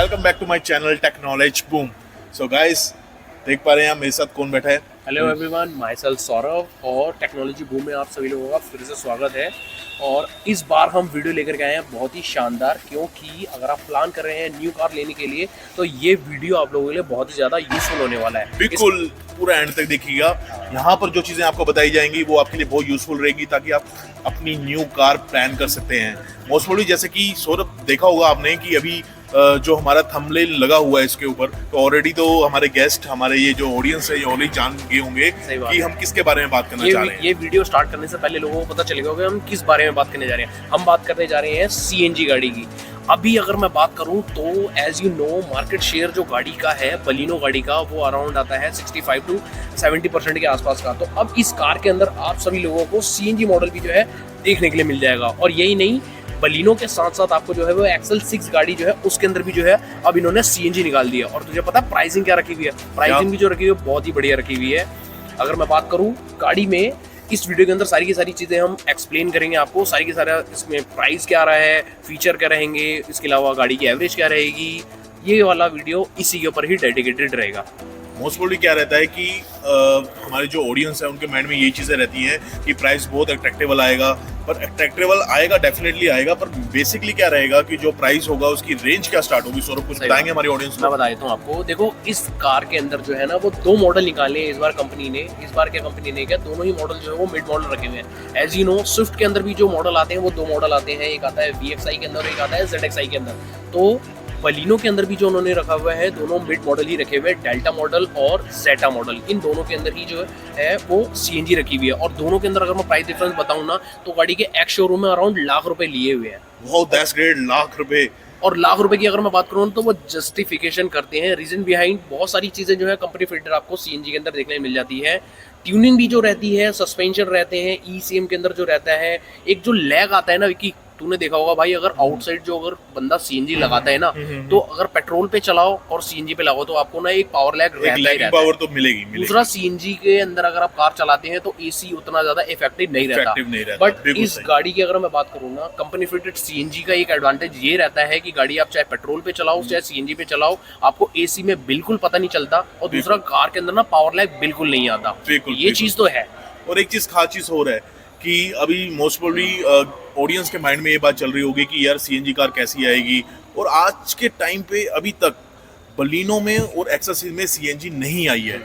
Welcome back to my channel tech knowledge boom. So guys, देख पा रहे हैं मेरे साथ कौन बैठा है। Hello everyone, myself Saurabh और टेक्नोलॉजी बूम में आप सभी लोगों का फिर से स्वागत है। और इस बार हम वीडियो लेकर के आए हैं बहुत ही शानदार, क्योंकि अगर आप प्लान कर रहे हैं न्यू कार लेने के लिए तो ये वीडियो आप लोगों के लिए बहुत ही ज़्यादा यूजफुल होने वाला है। बिल्कुल पूरा एंड तक देखिएगा। यहाँ पर जो चीज़ें आपको बताई जाएंगी वो आपके लिए बहुत यूजफुल रहेगी, ताकि आप अपनी न्यू कार प्लान कर सकते हैं। मोस्ट प्रोबेबली जैसे कि सौरभ देखा होगा आपने कि अभी जो हमारा थंबनेल लगा हुआ है इसके ऊपर, तो ऑलरेडी तो हमारे गेस्ट, हमारे ये जो ऑडियंस है ये ऑलरेडी जान गए होंगे कि हम किसके बारे में बात करना चाह रहे हैं। ये वीडियो स्टार्ट करने से पहले लोगों को पता चलेगा कि हम किस बारे में बात करने जा रहे हैं। हम बात करने जा रहे हैं सीएनजी गाड़ी की। अभी अगर मैं बात करूं तो as you know, market share जो गाड़ी का है, बलिनो गाड़ी का, वो अराउंड आता है 65 to 70% के आसपास का। तो अब इस कार के अंदर आप सभी लोगों को सीएनजी मॉडल भी जो है देखने के लिए मिल जाएगा। और यही नहीं, बलिनो के साथ साथ आपको जो है वो एक्सेल 6 गाड़ी जो है उसके अंदर भी जो है अब इन्होंने सीएनजी निकाल दिया। और तुझे पता है प्राइसिंग क्या रखी हुई है? प्राइसिंग भी जो रखी हुई है बहुत ही बढ़िया रखी हुई है। अगर मैं बात करूं गाड़ी में, इस वीडियो के अंदर सारी की सारी चीज़ें हम एक्सप्लेन करेंगे आपको। सारी की सारा इसमें प्राइस क्या रहा है, फीचर क्या रहेंगे, इसके अलावा गाड़ी की एवरेज क्या रहेगी, ये वाला वीडियो इसी के ऊपर ही डेडिकेटेड रहेगा। मोस्ट प्रोबेबली क्या रहता है कि हमारे जो ऑडियंस है उनके माइंड में यही चीज़ें रहती हैं कि प्राइस बहुत अट्रैक्टेबल आएगा, पर अट्रैक्टेबल आएगा, डेफिनेटली आएगा, पर बेसिकली क्या रहेगा कि जो प्राइस होगा उसकी रेंज क्या स्टार्ट होगी। सौरभ कुछ बताएंगे हमारी ऑडियंस को? मैं बता देता हूँ आपको। देखो, इस कार के अंदर जो है ना वो 2 मॉडल निकाले इस बार कंपनी ने। इस बार क्या कंपनी ने क्या, दोनों ही मॉडल जो है वो मिड मॉडल रखे हुए हैं। एज यू नो, स्विफ्ट के अंदर भी जो मॉडल आते हैं वो 2 मॉडल आते हैं, एक आता है VXI के अंदर, एक आता है ZXI के अंदर। तो बलिनो के अंदर भी जो उन्होंने रखा हुआ है, दोनों मिड मॉडल ही रखे हुए हैं, डेल्टा मॉडल और जेटा मॉडल। इन दोनों के अंदर ही जो है वो सीएनजी रखी हुई है। और दोनों के अंदर अगर मैं प्राइस डिफरेंस बताऊं ना, तो गाड़ी के एक्स शोरूम में अराउंड लाख रुपए लिए हुए हैं। वो दैट्स ग्रेट, लाख रुपए। और लाख रुपए की अगर मैं बात करूँ तो वो जस्टिफिकेशन करते हैं। रीजन बिहाइंड बहुत सारी चीज़ें जो है कंपनी फिल्टर आपको सीएनजी के अंदर देखने में मिल जाती है। ट्यूनिंग भी जो रहती है, सस्पेंशन रहते हैं, ईसीएम के अंदर जो रहता है, एक जो लैग आता है ना कि तूने देखा होगा भाई, अगर आउटसाइड जो अगर बंदा सीएनजी लगाता है ना, तो अगर पेट्रोल पे चलाओ और सीएनजी पे लगाओ तो आपको ना एक पावर लैग रहता ही रहता पावर है। तो मिलेगी। दूसरा, सीएनजी के अंदर अगर आप कार चलाते हैं तो एसी उतना ज्यादा इफेक्टिव नहीं रहता। बट इस गाड़ी की अगर मैं बात करूँ ना, कंपनी फिटेड सीएनजी का एक एडवांटेज ये रहता है कि गाड़ी आप चाहे पेट्रोल पे चलाओ चाहे सीएनजी पे चलाओ, आपको एसी में बिल्कुल पता नहीं चलता। और दूसरा, कार के अंदर ना पावर लैग बिल्कुल नहीं आता। ये चीज तो है। और एक चीज खास चीज हो रहा है कि अभी मोस्ट प्रोबेबली ऑडियंस के माइंड में ये बात चल रही होगी कि यार सीएनजी कार कैसी आएगी। और आज के टाइम पे अभी तक बलिनो में और एक्सेस में सीएनजी नहीं आई है।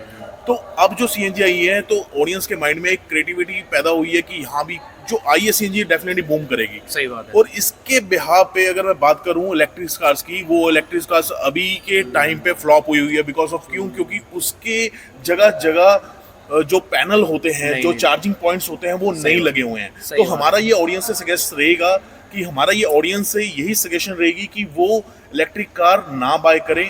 तो अब जो सीएनजी आई है तो ऑडियंस के माइंड में एक क्रिएटिविटी पैदा हुई है कि हाँ भी जो आई है सीएनजी डेफिनेटली बूम करेगी। सही बात है। और इसके बिहाफ पे अगर मैं बात करूं इलेक्ट्रिक कार्स की, वो इलेक्ट्रिक कार्स अभी के टाइम पे फ्लॉप हुई है। बिकॉज ऑफ क्योंकि उसके जगह जगह जो पैनल होते हैं, जो चार्जिंग पॉइंट्स होते हैं, वो नहीं लगे हुए हैं। तो हमारा ये ऑडियंस से सजेस्ट रहेगा कि हमारा ये ऑडियंस से यही सजेशन रहेगी कि वो इलेक्ट्रिक कार ना बाय करें।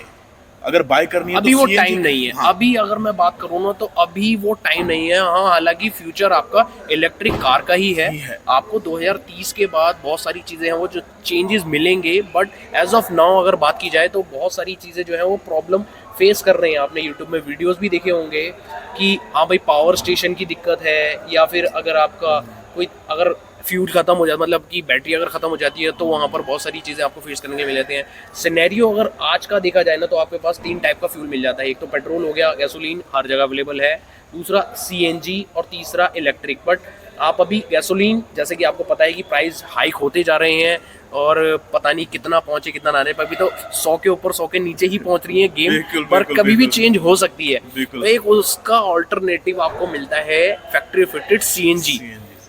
अगर बाय करनी है अभी तो वो टाइम नहीं है। हाँ। अभी अगर मैं बात करूँ ना तो अभी वो टाइम नहीं है। हाँ, हालांकि फ्यूचर आपका इलेक्ट्रिक कार का ही है। आपको 2030 के बाद बहुत सारी चीजें हैं वो जो चेंजेस मिलेंगे। बट एज ऑफ नाउ अगर बात की जाए तो बहुत सारी चीजें जो है वो प्रॉब्लम फेस कर रहे हैं। आपने यूट्यूब में वीडियोस भी देखे होंगे कि हाँ भाई, पावर स्टेशन की दिक्कत है, या फिर अगर आपका कोई अगर फ्यूल खत्म हो जाता, मतलब कि बैटरी अगर खत्म हो जाती है, तो वहाँ पर बहुत सारी चीज़ें आपको फेस करने के मिल जाती हैं। सिनेरियो अगर आज का देखा जाए ना तो आपके पास 3 टाइप का फ्यूल मिल जाता है। एक तो पेट्रोल हो गया, गैसोलीन हर जगह अवेलेबल है। दूसरा सीएनजी और तीसरा इलेक्ट्रिक। बट आप अभी गैसोलीन, जैसे कि आपको पता है कि प्राइस हाइक होते जा रहे हैं और पता नहीं कितना पहुंचे कितना ना रहे, पर अभी तो 100 के ऊपर 100 के नीचे ही पहुंच रही है गेम। पर कभी भी चेंज हो सकती है। तो एक उसका ऑल्टरनेटिव आपको मिलता है फैक्ट्री फिटेड सीएनजी।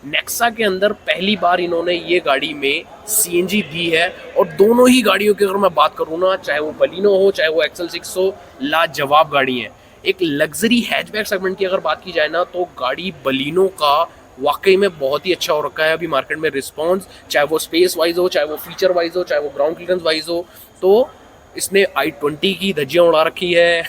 नेक्सा के अंदर पहली बार इन्होंने ये गाड़ी में सीएनजी दी है। और दोनों ही गाड़ियों की अगर मैं बात करूँ ना, चाहे वो बलिनो हो चाहे वो एक्सेल 6 हो, लाजवाब गाड़ी है। एक लग्जरी हैचबैक सेगमेंट की अगर बात की जाए ना तो गाड़ी बलिनो का वाकई में बहुत ही अच्छा हो रखा है अभी मार्केट में रिस्पॉन्स, चाहे वो स्पेस वाइज हो, चाहे वो फीचर वाइज हो, चाहे वो ग्राउंड क्लियरेंस वाइज हो। तो इसने i20 की धज्जियां उड़ा रखी है।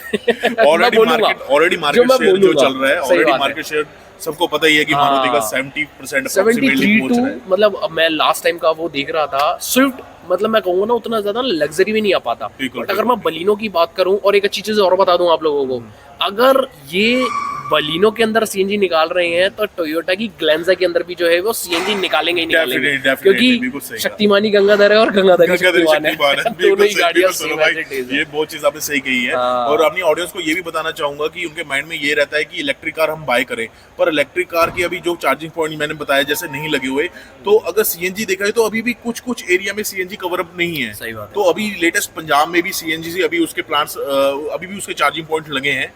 ऑलरेडी मार्केट शेयर जो चल रहा है, ऑलरेडी मार्केट शेयर सबको पता ही है कि मारुति का 70% 72, मतलब अब मैं लास्ट टाइम का वो देख रहा था। स्विफ्ट मतलब मैं कहूँगा ना उतना ज्यादा लग्जरी में नहीं आ पाता। बट अगर मैं बलिनो की बात करूँ, और एक अच्छी चीज और बता दूं आप लोगों को, अगर ये बलिनो के अंदर सीएनजी निकाल रहे हैं तो टोयोटा की ग्लेंजा के अंदर भी जो है वो सीएनजी निकालेंगे ही निकालेंगे, Definitely, बिल्कुल क्योंकि सही शक्तिमानी गंगाधर है और गंगाधर की शक्तिमान है। शक्तिमान है। दोनों ही बिल्कुल गाड़ियां सही, सेम भाई, एज इट इज है। ये बहुत चीज आपने सही कही है। हाँ। और अपनी ऑडियंस को ये भी बताना चाहूंगा कि उनके माइंड में ये रहता है कि इलेक्ट्रिक कार हम बाय करें, पर इलेक्ट्रिक कार की अभी जो चार्जिंग पॉइंट मैंने बताया जैसे नहीं लगे हुए, तो अगर सीएनजी देखा जाए तो अभी भी कुछ कुछ एरिया में सीएनजी कवर अप नहीं है। सही बात है। तो अभी लेटेस्ट पंजाब में भी सीएनजी से अभी उसके प्लांट्स अभी भी उसके चार्जिंग पॉइंट लगे हैं।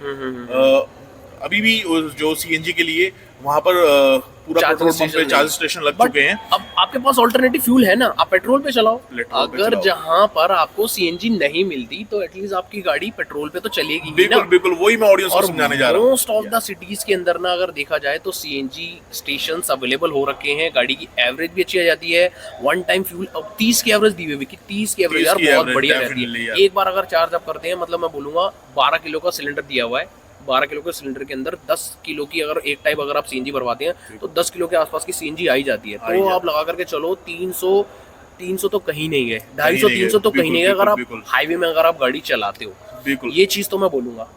अभी भी जो सीएनजी के लिए वहां पर पूरा पेट्रोल पंप पे चार्ज स्टेशन लग चुके हैं। अब आपके पास ऑल्टरनेटिव फ्यूल है ना, आप पेट्रोल पे चलाओ। पेट्रोल पे अगर चलाओ। जहां पर आपको सीएनजी नहीं मिलती तो एटलीस्ट आपकी गाड़ी पेट्रोल पे तो चलेगी ही ना। बिल्कुल बिल्कुल, वही मैं ऑडियंस को समझाने जा रहा हूँ। मोस्ट ऑफ द सिटीज के अंदर ना अगर देखा जाए तो सीएनजी स्टेशंस अवेलेबल हो रखे हैं, गाड़ी की एवरेज भी अच्छी आ जाती है। वन टाइम फ्यूल अब 30 की एवरेज दी हुई है कि 30 की एवरेज 30 यार की बहुत average, बढ़िया रहती definitely है। यार। एक बार अगर चार्ज आप करते हैं, मतलब मैं बोलूंगा 12 किलो का सिलेंडर दिया हुआ है, 12 किलो के सिलेंडर के अंदर 10 किलो की अगर एक टाइप अगर आप सीएनजी भरवाते हैं तो 10 किलो के आसपास की सीएनजी आई जाती है। तो आप लगा करके चलो 300 तो कहीं नहीं है, 250-300 तो कहीं नहीं है अगर आप हाईवे में अगर आप गाड़ी चलाते हो। बिल्कुल, ये चीज तो मैं बोलूंगा।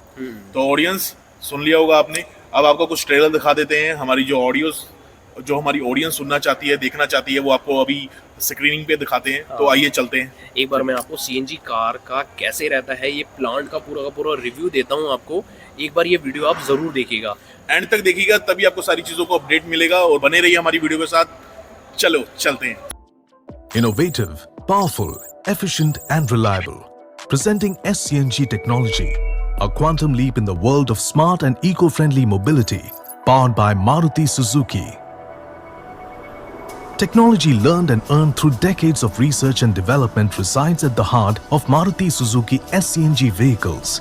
तो ऑडियंस सुन लिया होगा आपने। अब आपको कुछ ट्रेलर दिखा देते हैं। हमारी जो हमारी ऑडियंस सुनना चाहती है, देखना चाहती है, वो आपको अभी स्क्रीनिंग पे दिखाते हैं। तो आइए चलते हैं। एक बार मैं आपको सीएनजी कार का कैसे रहता है, ये प्लांट का पूरा रिव्यू देता हूँ आपको। एक बार ये वीडियो आप जरूर देखिएगा, एंड तक देखिएगा, तभी आपको सारी चीजों को अपडेट मिलेगा। और बने रहिए हमारी वीडियो के साथ। चलो चलते हैं। Innovative, powerful, efficient and reliable. Presenting SCNG technology, a quantum leap in the world of smart and eco-friendly mobility, powered by Maruti Suzuki. Technology learned and earned through decades of research and development resides at the heart of Maruti Suzuki SCNG vehicles.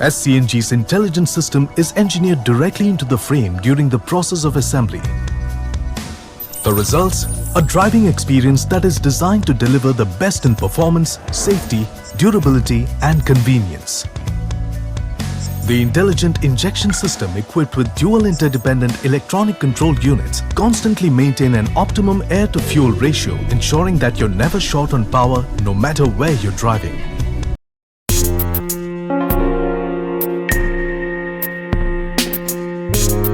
SCNG's intelligent system is engineered directly into the frame during the process of assembly. The results? A driving experience that is designed to deliver the best in performance, safety, durability and convenience. The intelligent injection system equipped with dual interdependent electronic control units constantly maintain an optimum air-to-fuel ratio, ensuring that you're never short on power no matter where you're driving.